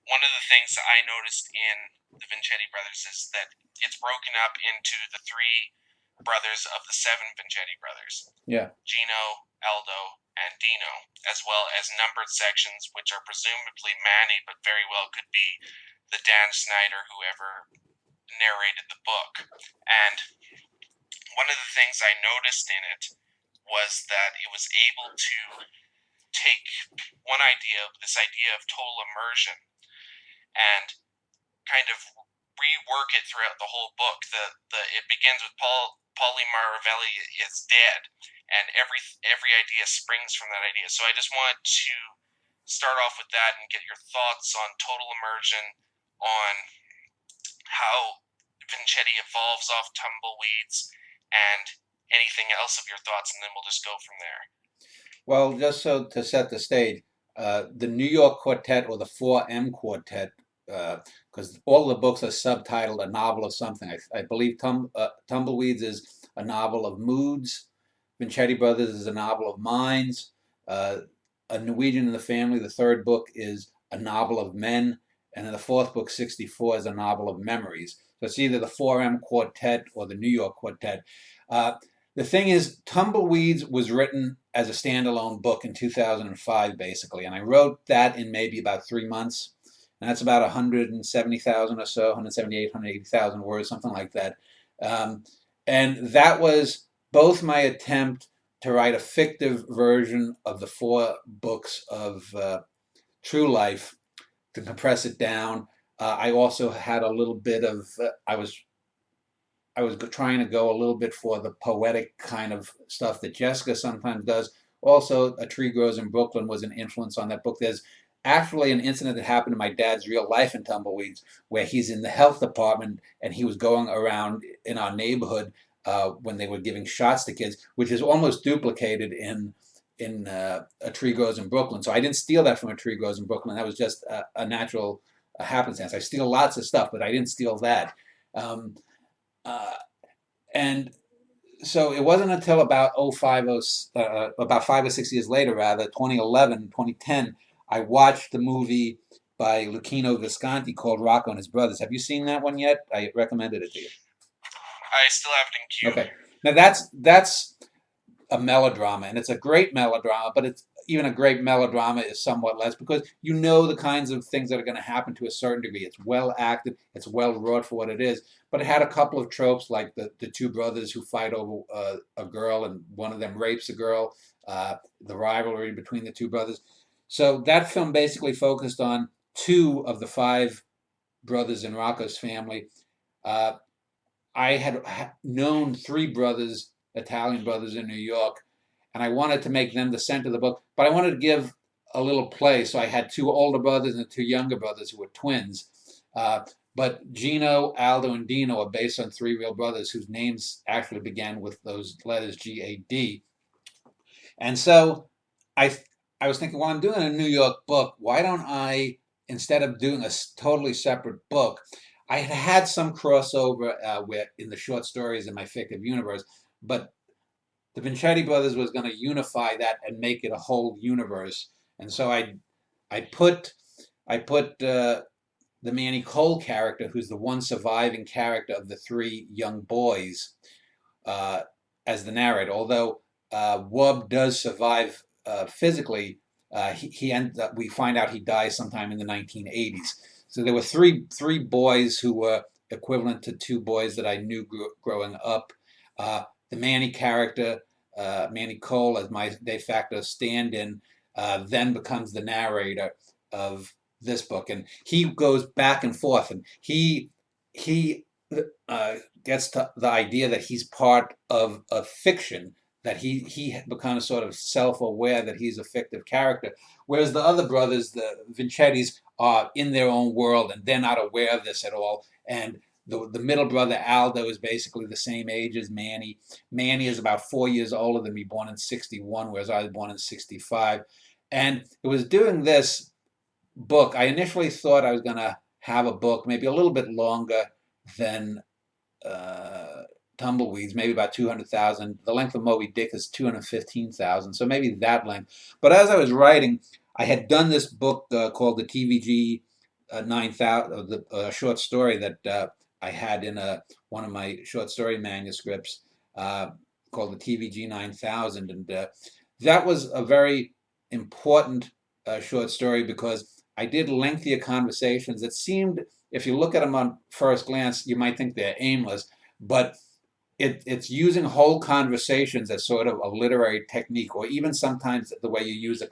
one of the things that I noticed in the Vincetti brothers is that it's broken up into the three brothers of the seven Vincetti brothers. Yeah. Gino, Aldo, and Dino, as well as numbered sections which are presumably Manny, but very well could be the Dan Schneider, whoever narrated the book. And one of the things I noticed in it was that it was able to take this idea of total immersion, and kind of rework it throughout the whole book. It begins with Paulie Maravelli is dead, and every idea springs from that idea. So I just wanted to start off with that and get your thoughts on total immersion, on how Vincetti evolves off Tumbleweeds, and anything else of your thoughts, and then we'll just go from there. Well, just so to set the stage, the New York Quartet or the 4M Quartet, because all the books are subtitled A Novel of Something. I believe Tumbleweeds is a novel of moods. Vincetti Brothers is a novel of minds. A Norwegian in the Family, the third book, is a novel of men. And then the fourth book, 64, is a novel of memories. So it's either the 4M Quartet or the New York Quartet. The thing is, Tumbleweeds was written as a standalone book in 2005, basically. And I wrote that in maybe about 3 months. And that's about 170,000 or so, 178, 180,000 words, something like that. And that was both my attempt to write a fictive version of the 4 books of True Life, to compress it down. I also had a little bit of, I was trying to go a little bit for the poetic kind of stuff that Jessica sometimes does. Also, A Tree Grows in Brooklyn was an influence on that book. There's actually an incident that happened in my dad's real life in Tumbleweeds, where he's in the health department and he was going around in our neighborhood when they were giving shots to kids, which is almost duplicated in A Tree Grows in Brooklyn. So I didn't steal that from A Tree Grows in Brooklyn. That was just a natural happenstance. I steal lots of stuff, but I didn't steal that. Uh, and so it wasn't until about about 5 or 6 years later, rather, 2011, 2010, I watched the movie by Luchino Visconti called Rocco and His Brothers. Have you seen that one yet? I recommended it to you. I still have it in queue. Okay. Now that's a melodrama, and it's a great melodrama, but it's even a great melodrama is somewhat less, because you know the kinds of things that are going to happen to a certain degree. It's well acted, it's well wrought for what it is, but it had a couple of tropes like the two brothers who fight over a girl, and one of them rapes a girl, the rivalry between the two brothers. So that film basically focused on 2 of the 5 brothers in Rocco's family. Uh, I had known 3 brothers, Italian brothers in New York, and I wanted to make them the center of the book, but I wanted to give a little play. So I had 2 older brothers and 2 younger brothers who were twins. But Gino, Aldo, and Dino are based on 3 real brothers whose names actually began with those letters GAD. And so I I was thinking, well, I'm doing a New York book. Why don't I, instead of doing a totally separate book, I had some crossover in the short stories in my fictive universe, but the Vincetti brothers was going to unify that and make it a whole universe. And so I put the Manny Cole character, who's the one surviving character of the 3 young boys, uh, as the narrator. Although Wub does survive physically, he ends up, we find out he dies sometime in the 1980s. So there were three boys who were equivalent to 2 boys that I knew growing up. The Manny character, Manny Cole, as my de facto stand-in, then becomes the narrator of this book, and he goes back and forth, and he gets to the idea that he's part of a fiction, that he becomes sort of self-aware that he's a fictive character, whereas the other brothers, the Vincettis, are in their own world and they're not aware of this at all. And the middle brother Aldo is basically the same age as Manny. Manny is about 4 years older than me, born in 61, whereas I was born in 65. And it was doing this book, I initially thought I was going to have a book maybe a little bit longer than Tumbleweeds, maybe about 200,000. The length of Moby Dick is 215,000, so maybe that length. But as I was writing, I had done this book called the TVG 9,000, the short story that I had in one of my short story manuscripts uh, called the TVG 9000, and that was a very important short story because I did lengthier conversations that seemed, if you look at them on first glance, you might think they're aimless, but it's using whole conversations as sort of a literary technique, or even sometimes the way you use a